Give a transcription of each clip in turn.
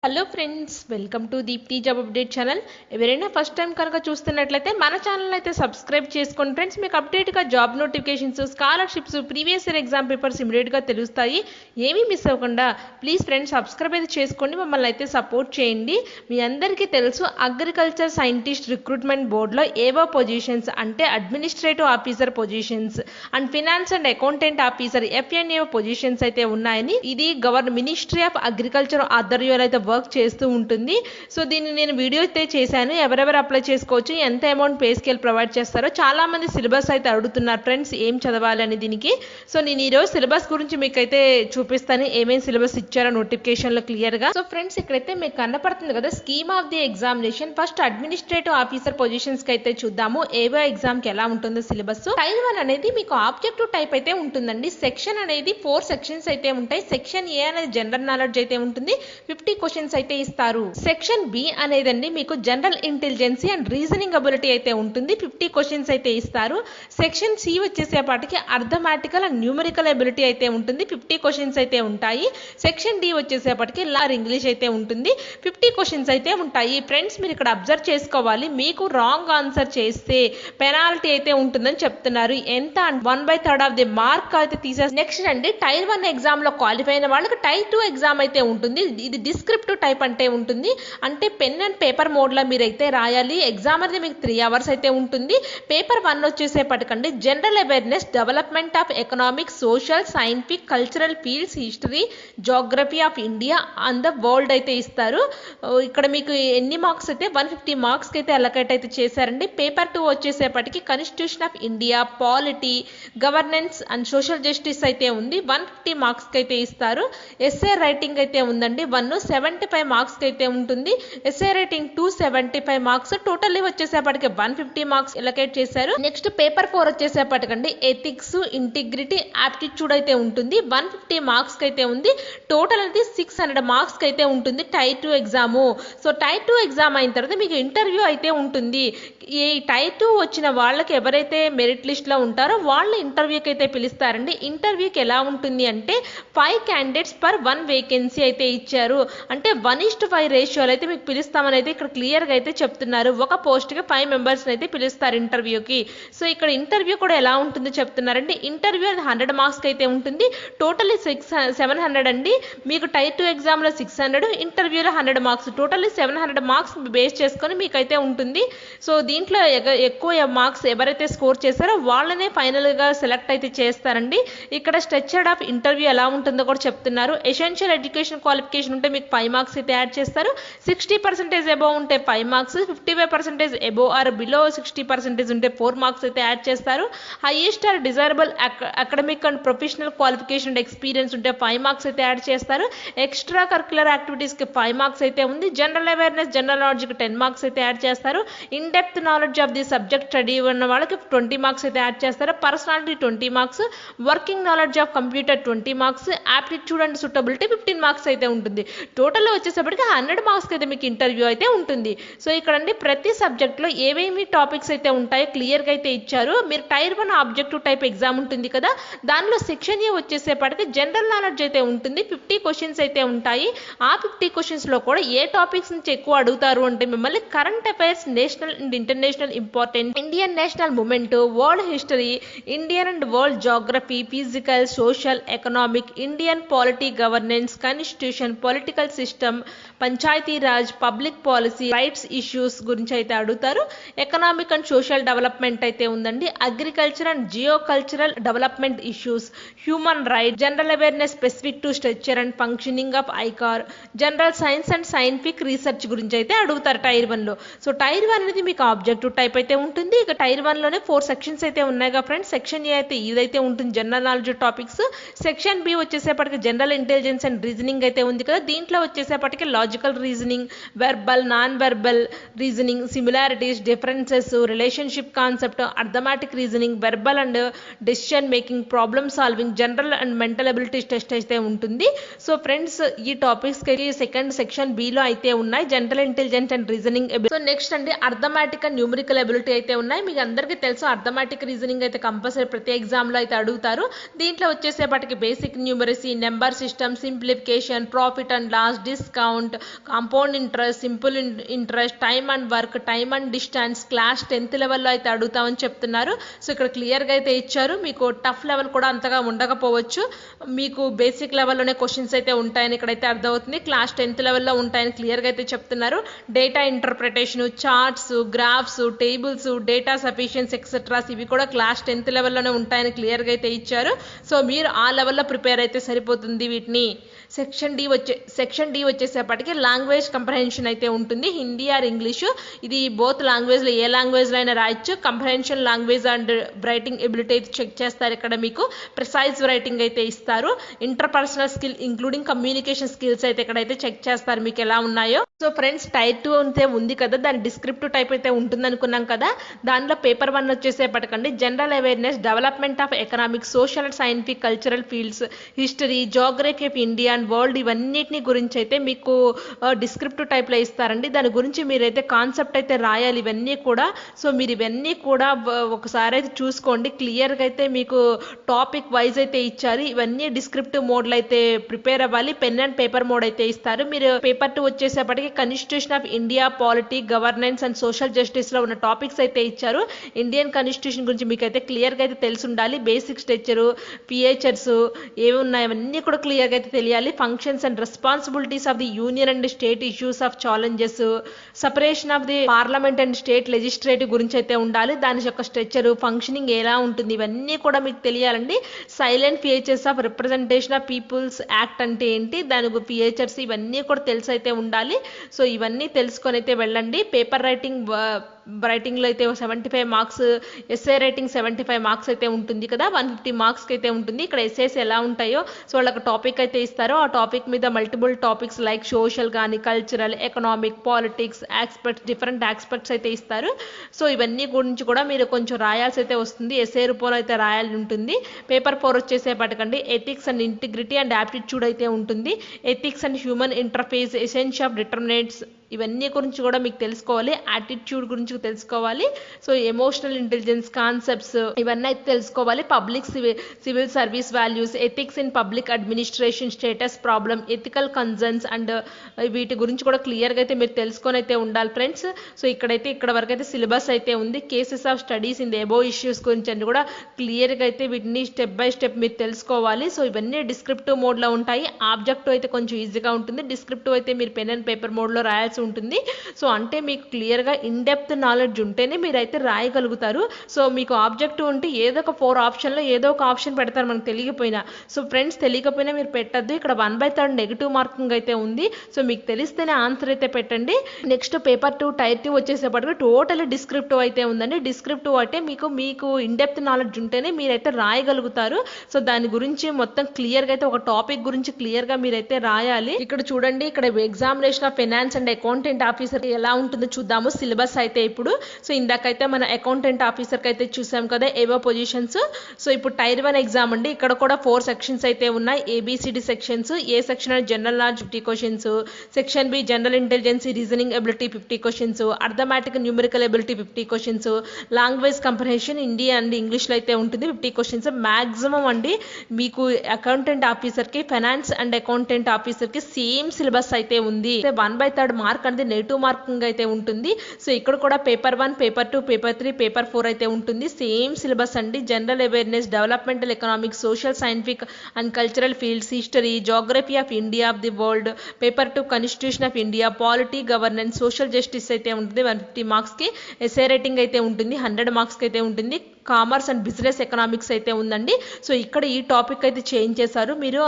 Hello friends, welcome to Deepthi job update channel. ఎవరైనా first time కనుక చూస్తున్నట్లయితే మన ఛానల్ అయితే సబ్స్క్రైబ్ చేసుకోండి ఫ్రెండ్స్. మీకు అప్డేట్గా job notifications, scholarships, previous year exam papers ఇమీడియట్గా తెలుస్తాయి. ఏమీ మిస్ అవ్వకుండా ప్లీజ్ ఫ్రెండ్స్ సబ్స్క్రైబ్ అయితే చేసుకోండి, మమ్మల్ని అయితే సపోర్ట్ చేయండి. మీ అందరికీ తెలుసు, అగ్రికల్చర్ సైంటిస్ట్ రిక్రూట్మెంట్ బోర్డులో ఏవో పొజిషన్స్ అంటే administrative officer positions and finance and accountant officer FNA positions అయితే ఉన్నాయని. ఇది మినిస్ట్రీ ఆఫ్ అగ్రికల్చర్ ఆధ్వర్యంలో అయితే వర్క్ చేస్తూ ఉంటుంది. సో దీన్ని నేను వీడియో అయితే చేశాను, ఎవరెవరు అప్లై చేసుకోవచ్చు, ఎంత అమౌంట్ పే స్కేల్ ప్రొవైడ్ చేస్తారో. చాలా మంది సిలబస్ అయితే అడుగుతున్నారు ఫ్రెండ్స్, ఏం చదవాలి అని దీనికి. సో నేను ఈరోజు సిలబస్ గురించి మీకు అయితే చూపిస్తాను, ఏమేమి సిలబస్ ఇచ్చారో నోటిఫికేషన్లో క్లియర్గా. సో ఫ్రెండ్స్, ఇక్కడైతే మీకు కనపడుతుంది కదా scheme of the examination. First administrative officer పొజిషన్స్కి అయితే చూద్దాము, ఏవో ఎగ్జామ్కి ఎలా ఉంటుందో సిలబస్. టైప్ 1 అనేది మీకు ఆబ్జెక్టివ్ టైప్ అయితే ఉంటుందండి. సెక్షన్ అనేది 4 సెక్షన్స్ అయితే ఉంటాయి. సెక్షన్ ఏ అనేది జనరల్ నాలెడ్జ్ అయితే ఉంటుంది, 50 క్వశ్చన్స్ అయితే ఇస్తారు. సెక్షన్ బి అనేదండి మీకు general intelligence and reasoning ability అయితే ఉంటుంది, 50 క్వశ్చన్స్ అయితే ఇస్తారు. సెక్షన్ సి వచ్చేసేపాటికి అర్థమాటికల్ అండ్ న్యూమరికల్ అబిలిటీ అయితే ఉంటుంది, 50 క్వశ్చన్స్ అయితే ఉంటాయి. సెక్షన్ డి వచ్చేసేపటికి ఇంగ్లీష్ అయితే ఉంటుంది, 50 క్వశ్చన్స్ అయితే ఉంటాయి. ఫ్రెండ్స్, మీరు ఇక్కడ అబ్జర్వ్ చేసుకోవాలి, మీకు రాంగ్ ఆన్సర్ చేస్తే పెనాల్టీ అయితే ఉంటుందని చెప్తున్నారు. ఎంత 1/3 ఆఫ్ ది మార్క్ అయితే తీసేసి. నెక్స్ట్ అండి, టైర్ 1 ఎగ్జామ్ లో క్వాలిఫై అయిన వాళ్ళకి టైర్ 2 ఎగ్జామ్ అయితే ఉంటుంది. ఇది డిస్క్రిప్టివ్ టైప్ అంటే ఉంటుంది, అంటే పెన్ అండ్ పేపర్ మోడ్ లో మీరైతే రాయాలి. ఎగ్జామ్ అనేది మీకు 3 అవర్స్ అయితే ఉంటుంది. పేపర్ 1 వచ్చేసేపటికండి general awareness, development of economic, social, scientific, cultural fields, history, geography of India and the world అయితే ఇస్తారు. ఇక్కడ మీకు ఎన్ని మార్క్స్ అయితే 150 మార్క్స్ అయితే అలకేట్ అయితే చేశారండి. పేపర్ 2 వచ్చేసేపటికి constitution of India, polity, governance and social justice అయితే ఉంది, 150 మార్క్స్ అయితే ఇస్తారు. ఎస్ఏ రైటింగ్ అయితే ఉందండి, 75 మార్క్స్ అయితే ఉంటుంది. Essay writing 275 marks. టోటల్లీ వచ్చేసేపటికి 150 మార్క్స్ ఎలకేట్ చేశారు. నెక్స్ట్ పేపర్ 4 వచ్చేసేపటికండి ఎథిక్స్, ఇంటిగ్రిటీ, ఆప్టిట్యూడ్ అయితే ఉంటుంది, 150 మార్క్స్ అయితే ఉంది. టోటల్ అనేది 600 మార్క్స్ అయితే ఉంటుంది tier 2 exam. So tier 2 exam అయిన తర్వాత మీకు ఇంటర్వ్యూ అయితే ఉంటుంది. ఈ టైర్ 2 వచ్చిన వాళ్ళకి ఎవరైతే మెరిట్ లిస్ట్ లో ఉంటారో వాళ్ళ ఇంటర్వ్యూకి అయితే పిలుస్తారండి. ఇంటర్వ్యూకి ఎలా ఉంటుంది అంటే 5 క్యాండిడేట్స్ పర్ 1 వేకెన్సీ అయితే ఇచ్చారు, అంటే 1:5 రేషియోలో అయితే మీకు పిలుస్తామని అయితే ఇక్కడ క్లియర్గా అయితే చెప్తున్నారు. ఒక పోస్ట్కి 5 మెంబర్స్ అయితే పిలుస్తారు ఇంటర్వ్యూకి. సో ఇక్కడ ఇంటర్వ్యూ కూడా ఎలా ఉంటుందో చెప్తున్నారండి. ఇంటర్వ్యూ అనేది 100 మార్క్స్ అయితే ఉంటుంది. టోటల్లీ 700 అండి. మీకు టైర్ 2 ఎగ్జామ్లో 600, ఇంటర్వ్యూలో 100 మార్క్స్, టోటల్లీ 700 మార్క్స్ బేస్ చేసుకొని మీకైతే ఉంటుంది. సో దీంట్లో ఎక్కువ మార్క్స్ ఎవరైతే స్కోర్ చేస్తారో వాళ్ళనే ఫైనల్గా సెలెక్ట్ అయితే చేస్తారండి. ఇక్కడ స్ట్రక్చర్డ్ ఆఫ్ ఇంటర్వ్యూ ఎలా ఉంటుందో కూడా చెప్తున్నారు. ఎసెన్షియల్ ఎడ్యుకేషన్ క్వాలిఫికేషన్ ఉంటే మీకు 5 మార్క్స్ అయితే యాడ్ చేస్తారు. 60% అబోవ్ ఉంటే 5 మార్క్స్, 55% అబోవ్ ఆర్ బిలో 60% ఉంటే 4 మార్క్స్ అయితే యాడ్ చేస్తారు. Highest are desirable academic and professional qualification and experience ఉంటే 5 మార్క్స్ అయితే యాడ్ చేస్తారు. ఎక్స్ట్రా కరిక్యులర్ యాక్టివిటీస్కి 5 మార్క్స్ అయితే ఉంది. జనరల్ అవేర్నెస్, జనరల్ నాలెడ్జ్కి 10 మార్క్స్ అయితే యాడ్ చేస్తారు. In depth knowledge of the subject study ఉన్న వాళ్ళకి 20 మార్క్స్ అయితే యాడ్ చేస్తారు. Personality 20 marks, working knowledge of computer 20 marks, aptitude and suitability 15 marks అయితే ఉంటుంది. టోటల్లో వచ్చేసప్పటికి 100 మార్క్స్కి అయితే మీకు ఇంటర్వ్యూ అయితే ఉంటుంది. సో ఇక్కడ అండి ప్రతి సబ్జెక్ట్లో ఏమేమి టాపిక్స్ అయితే ఉంటాయో క్లియర్గా అయితే ఇచ్చారు. మీరు టైర్ 1 ఆబ్జెక్టివ్ టైప్ ఎగ్జామ్ ఉంటుంది కదా, దానిలో సెక్షన్ ఏ వచ్చేసేపటికి జనరల్ నాలెడ్జ్ అయితే ఉంటుంది, 50 క్వశ్చన్స్ అయితే ఉంటాయి. ఆ 50 క్వశ్చన్స్లో కూడా ఏ టాపిక్స్ నుంచి ఎక్కువ అడుగుతారు అంటే మిమ్మల్ని current affairs, national and international important, Indian national movement, world history, Indian and world geography, physical, social, economic, Indian polity, governance, constitution, political system, Panchayati Raj, public policy, rights issues గురించి అయితే అడుగుతారు. ఎకనామిక్ అండ్ సోషల్ డెవలప్మెంట్ అయితే ఉందండి. Agriculture and geo cultural development issues, human right, general awareness specific to structure and functioning of ICAR, general science and scientific research గురించి అయితే అడుగుతారు tyre 1లో. So tier 1 అనేది మీకు ఆబ్జెక్టివ్ టైప్ అయితే ఉంటుంది. ఇక టైర్ 1లోనే 4 సెక్షన్స్ అయితే ఉన్నాయి కదా ఫ్రెండ్స్. సెక్షన్ ఏ అయితే ఇదైతే ఉంటుంది general knowledge topics. Section B వచ్చేసేపటికి జనరల్ ఇంటెలిజెన్స్ అండ్ రీజనింగ్ అయితే ఉంది కదా, దీంట్లో వచ్చేసేపటికి logical reasoning, verbal, non verbal reasoning, similarities, differences, relationship concept, arithmetic reasoning, verbal and decision making, problem solving, general and mental abilities test అయితే ఉంటుంది. So friends, ఈ టాపిక్స్కి second section below అయితే ఉన్నాయి general intelligence and reasoning. So next అండి arithmetic and numerical ability అయితే ఉన్నాయి. మీకు అందరికీ తెలుసు అర్థమాటిక్ రీజనింగ్ అయితే కంపల్సరీ ప్రతి ఎగ్జామ్లో అయితే అడుగుతారు. దీంట్లో వచ్చేసేపటికి basic numeracy, number system, simplification, profit and loss, discount, compound interest, simple interest, time and work, time and distance, class 10th లెవెల్లో అయితే అడుగుతామని చెప్తున్నారు. సో ఇక్కడ క్లియర్గా అయితే ఇచ్చారు. మీకు టఫ్ లెవెల్ కూడా అంతగా ఉండకపోవచ్చు, మీకు బేసిక్ లెవెల్లోనే క్వశ్చన్స్ అయితే ఉంటాయని ఇక్కడైతే అర్థమవుతుంది. క్లాస్ 10th లెవెల్లో ఉంటాయని క్లియర్గా అయితే చెప్తున్నారు. Data interpretation, charts, graphs, tables, data sufficient etceteras ఇవి కూడా క్లాస్ 10th లెవెల్లోనే ఉంటాయని క్లియర్గా అయితే ఇచ్చారు. సో మీరు ఆ లెవెల్లో ప్రిపేర్ అయితే సరిపోతుంది వీటిని. సెక్షన్ డి వచ్చేసేపటికి లాంగ్వేజ్ కంప్రహెన్షన్ అయితే ఉంటుంది. హిందీ ఆర్ ఇంగ్లీషు, ఇది బోత్ లాంగ్వేజ్లో ఏ లాంగ్వేజ్లో అయినా రాయొచ్చు. Comprehension, language and writing ability అయితే చెక్ చేస్తారు. ఇక్కడ మీకు ప్రిసైజ్ రైటింగ్ అయితే ఇస్తారు. Interpersonal skill including communication skills అయితే ఇక్కడైతే చెక్ చేస్తారు మీకు ఎలా ఉన్నాయో. సో ఫ్రెండ్స్, టైర్ 2 అయితే ఉంది కదా, దాని డిస్క్రిప్టివ్ టైప్ అయితే ఉంటుంది అనుకున్నాం కదా. దానిలో పేపర్ 1 వచ్చేసేపటికండి general awareness, development of economics, social and scientific, cultural fields, history, geography of India and world ఇవన్నిటిని గురించి అయితే మీకు డిస్క్రిప్టివ్ టైప్లో ఇస్తారండి. దాని గురించి మీరైతే కాన్సెప్ట్ అయితే రాయాలి ఇవన్నీ కూడా. సో మీరు ఇవన్నీ కూడా ఒకసారి అయితే చూసుకోండి. క్లియర్గా అయితే మీకు టాపిక్ వైజ్ అయితే ఇచ్చారు. ఇవన్నీ డిస్క్రిప్టివ్ మోడ్లో అయితే ప్రిపేర్ అవ్వాలి. పెన్ అండ్ పేపర్ మోడ్ అయితే ఇస్తారు. మీరు పేపర్ 2 వచ్చేసేపటికి constitution of India, polity, governance and social జస్టిస్లో ఉన్న టాపిక్స్ అయితే ఇచ్చారు. ఇండియన్ కాన్స్టిట్యూషన్ గురించి మీకు అయితే క్లియర్గా అయితే తెలిసి ఉండాలి. బేసిక్ స్ట్రక్చరు, ఫీచర్స్ ఏమి ఉన్నాయి అవన్నీ కూడా క్లియర్గా అయితే తెలియాలి. Functions and responsibilities of the union and state, issues of challenges, separation of the parliament and state legislative గురించి అయితే ఉండాలి. దాని యొక్క స్ట్రక్చర్, ఫంక్షనింగ్ ఎలా ఉంటుంది ఇవన్నీ కూడా మీకు తెలియాలండి. Salient features of representation of people's act అంటే ఏంటి, దాని ఫీచర్స్ ఇవన్నీ కూడా తెలిసి అయితే ఉండాలి. సో ఇవన్నీ తెలుసుకొని అయితే వెళ్ళండి. పేపర్ రైటింగ్లో అయితే 75 మార్క్స్, ఎస్ఏ రైటింగ్ 75 మార్క్స్ అయితే ఉంటుంది కదా, 150 మార్క్స్కి అయితే ఉంటుంది. ఇక్కడ ఎస్ఏస్ ఎలా ఉంటాయో, సో వాళ్ళకి టాపిక్ అయితే ఇస్తారో ఆ టాపిక్ మీద మల్టిపుల్ టాపిక్స్ లైక్ సోషల్ కానీ, cultural, economic, politics aspects, different aspects అయితే ఇస్తారు. సో ఇవన్నీ గురించి కూడా మీరు కొంచెం రాయాల్సి అయితే వస్తుంది. ఎస్ఏ రూపంలో అయితే రాయాలి ఉంటుంది. పేపర్ 4 వచ్చేసేపటికండి ethics and integrity and aptitude అయితే ఉంటుంది. Ethics and human interface, essence of determinants ఇవన్నీ గురించి కూడా మీకు తెలుసుకోవాలి. యాటిట్యూడ్ గురించి తెలుసుకోవాలి. సో ఎమోషనల్ ఇంటెలిజెన్స్ కాన్సెప్ట్స్ ఇవన్నీ అయితే తెలుసుకోవాలి. Public civil service values, ethics in public administration, status problem, ethical concerns and వీటి గురించి కూడా క్లియర్గా అయితే మీరు తెలుసుకొని అయితే ఉండాలి ఫ్రెండ్స్. సో ఇక్కడ వరకు అయితే సిలబస్ అయితే ఉంది. Cases of studies in the above issues గురించి అని కూడా క్లియర్గా అయితే వీటిని స్టెప్ బై స్టెప్ మీరు తెలుసుకోవాలి. సో ఇవన్నీ డిస్క్రిప్టివ్ మోడ్లో ఉంటాయి. ఆబ్జెక్టివ్ అయితే కొంచెం ఈజీగా ఉంటుంది. డిస్క్రిప్టివ్ అయితే మీరు పెన్ అండ్ పేపర్ మోడ్లో రాయాల్సి ఉంటుంది. సో అంటే మీకు క్లియర్గా ఇన్ డెప్త్ నాలెడ్జ్ ఉంటేనే మీరైతే రాయగలుగుతారు. సో మీకు ఆబ్జెక్టివ్ ఉంటే ఏదో ఒక 4 ఆప్షన్లో ఏదో ఒక ఆప్షన్ పెడతారు మనకు తెలియకపోయినా. సో ఫ్రెండ్స్, తెలియకపోయినా మీరు పెట్టద్దు. ఇక్కడ 1/3 నెగిటివ్ మార్కింగ్ అయితే ఉంది. సో మీకు తెలిస్తేనే ఆన్సర్ అయితే పెట్టండి. నెక్స్ట్ పేపర్ 2 టైర్ 2 వచ్చేసేపటికి టోటల్ డిస్క్రిప్టివ్ అయితే ఉందండి. డిస్క్రిప్టివ్ అంటే మీకు ఇన్ డెప్త్ నాలెడ్జ్ ఉంటేనే మీరైతే రాయగలుగుతారు. సో దాని గురించి మొత్తం క్లియర్గా అయితే ఒక టాపిక్ గురించి క్లియర్గా మీరైతే రాయాలి. ఇక్కడ చూడండి, ఇక్కడ examination of finance and accountant officer ఎలా ఉంటుందో చూద్దాము సిలబస్ అయితే ఇప్పుడు. సో ఇందాకైతే మన అకౌంటెంట్ ఆఫీసర్కి అయితే చూసాం కదా ఏవో పొజిషన్స్. సో ఇప్పుడు టైర్ 1 ఎగ్జామ్ అండి. ఇక్కడ కూడా 4 సెక్షన్స్ అయితే ఉన్నాయి. A B C D sections. A section general knowledge 50 questions, section B general intelligence reasoning ability 50 questions, arithmetic numerical ability 50 questions, language comprehension Hindi and ఇంగ్లీష్లో అయితే ఉంటుంది 50 క్వశ్చన్స్. మ్యాక్సిమం అండి మీకు అకౌంటెంట్ ఆఫీసర్కి, ఫైనాన్స్ అండ్ అకౌంటెంట్ ఆఫీసర్కి సేమ్ సిలబస్ అయితే ఉంది. 1/3 మార్క్ అనేది నెగిటివ్ మార్కింగ్ అయితే ఉంటుంది. సో ఇక్కడ కూడా పేపర్ 1, పేపర్ 2, పేపర్ 3, పేపర్ 4 అయితే ఉంటుంది. సేమ్ సిలబస్ అండి. General awareness, developmental economics, social scientific and cultural fields, history, geography of India of the world, paper 2 constitution of India, polity, governance, social justice అయితే ఉంటుంది 150 మార్క్స్కి. SA writing అయితే ఉంటుంది 100 మార్క్స్కి అయితే ఉంటుంది. కామర్స్ అండ్ బిజినెస్ ఎకనామిక్స్ అయితే ఉందండి. సో ఇక్కడ ఈ టాపిక్ అయితే చేంజ్ చేశారు, మీరు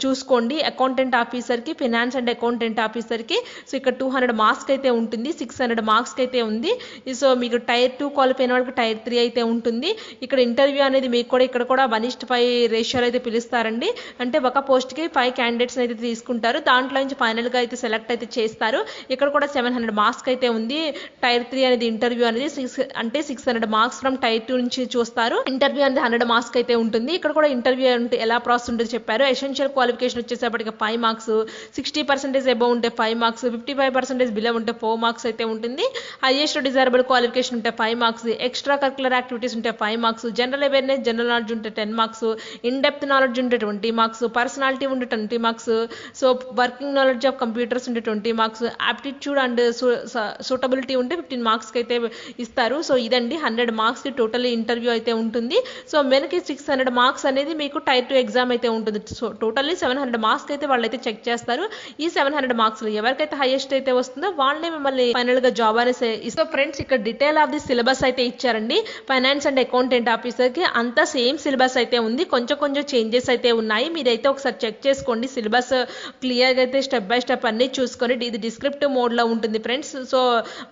చూసుకోండి. అకౌంటెంట్ ఆఫీసర్కి, ఫైనాన్స్ అండ్ అకౌంటెంట్ ఆఫీసర్కి సో ఇక్కడ 200 మార్క్స్కి అయితే ఉంటుంది, 600 మార్క్స్కి అయితే ఉంది. సో మీకు టైర్ 2 క్వాలిఫై అయిన వాళ్ళకి టైర్ 3 అయితే ఉంటుంది. ఇక్కడ ఇంటర్వ్యూ అనేది మీకు కూడా ఇక్కడ కూడా 1:5 రేషియోలో అయితే పిలుస్తారండి. అంటే ఒక పోస్ట్కి 5 క్యాండిడేట్స్ అయితే తీసుకుంటారు. దాంట్లో నుంచి ఫైనల్గా అయితే సెలెక్ట్ అయితే చేస్తారు. ఇక్కడ కూడా 700 మార్క్స్కి అయితే ఉంది. టైర్ 3 అనేది ఇంటర్వ్యూ అనేది 600 మార్క్స్ ఫ్రమ్ టైర్ 2 నుంచి చూస్తారు. ఇంటర్వ్యూ అనేది 100 మార్క్స్ అయితే ఉంటుంది. ఇక్కడ కూడా ఇంటర్వ్యూ అంటే ఎలా ప్రాసెస్ ఉంటుంది చెప్పారు. ఎసెన్షియల్ క్వాలిఫికేషన్ వచ్చేసేపటికి 5 మార్క్స్, 60% అబౌవ్ ఉంటే 5 మార్క్స్, 55% బిలో ఉంటే 4 మార్క్స్ అయితే ఉంటుంది. హైయెస్ట్ డిజైరబుల్ క్వాలిఫికేషన్ ఉంటే 5 మార్క్స్, ఎక్స్ట్రా కరికులర్ యాక్టివిటీస్ ఉంటే 5 marks, general awareness, general knowledge ఉంటే 10 మార్క్స్, ఇన్ డెప్త్ నాలెడ్జ్ ఉంటే 20 మార్క్స్, పర్సనాలిటీ ఉంటే 20 marks, so working knowledge of computers ఉంటే 20 మార్క్స్, ఆప్టిట్యూడ్ అండ్ సూటబిలిటీ ఉంటే 15 మార్క్స్కి అయితే ఇస్తారు. సో ఇదండి 100 మార్క్స్కి టోటల్ ఇంటర్వ్యూ అయితే ఉంటుంది. సో మనకి 600 మార్క్స్ అనేది మీకు టైర్ 2 ఎగ్జామ్ అయితే ఉంటుంది. సో టోటల్లీ 700 మార్క్స్ అయితే వాళ్ళైతే చెక్ చేస్తారు. ఈ 700 మార్క్స్లో ఎవరికైతే హైయెస్ట్ అయితే వస్తుందో వాళ్ళే మిమ్మల్ని ఫైనల్గా జాబ్ అనేసి ఇస్తే. ఫ్రెండ్స్ ఇక్కడ డీటెయిల్ ఆఫ్ ది సిలబస్ అయితే ఇచ్చారండి. ఫైనాన్స్ అండ్ అకౌంటెంట్ ఆఫీసర్కి అంతా సేమ్ సిలబస్ అయితే ఉంది. కొంచెం చేంజెస్ అయితే ఉన్నాయి. మీరైతే ఒకసారి చెక్ చేసుకోండి. సిలబస్ క్లియర్గా అయితే స్టెప్ బై స్టెప్ అన్ని చూసుకొని ఇది డిస్క్రిప్టివ్ మోడ్లో ఉంటుంది ఫ్రెండ్స్. సో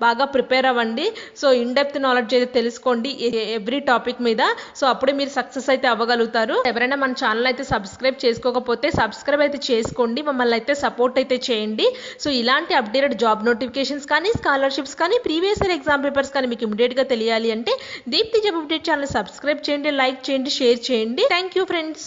బాగా ప్రిపేర్ అవ్వండి. సో ఇన్ డెప్త్ నాలెడ్జ్ అయితే తెలుసుకోండి ఎవ్రీ టాపిక్ మీద. సో అప్పుడే మీరు సక్సెస్ అయితే అవ్వగలుగుతారు. ఎవరైనా మన ఛానల్ అయితే సబ్స్క్రైబ్ చేసుకోకపోతే సబ్స్క్రైబ్ అయితే చేసుకోండి. మమ్మల్ని అయితే సపోర్ట్ అయితే చేయండి. సో ఇలాంటి అప్డేటెడ్ జాబ్ నోటిఫికేషన్స్ కానీ, స్కాలర్షిప్స్ కానీ, ప్రీవియస్ ఇయర్ ఎగ్జామ్ పేపర్స్ కానీ మీకు ఇమీడియట్గా తెలియాలి అంటే Deepti job update channel subscribe చేయండి, లైక్ చేయండి, షేర్ చేయండి. Thank you friends.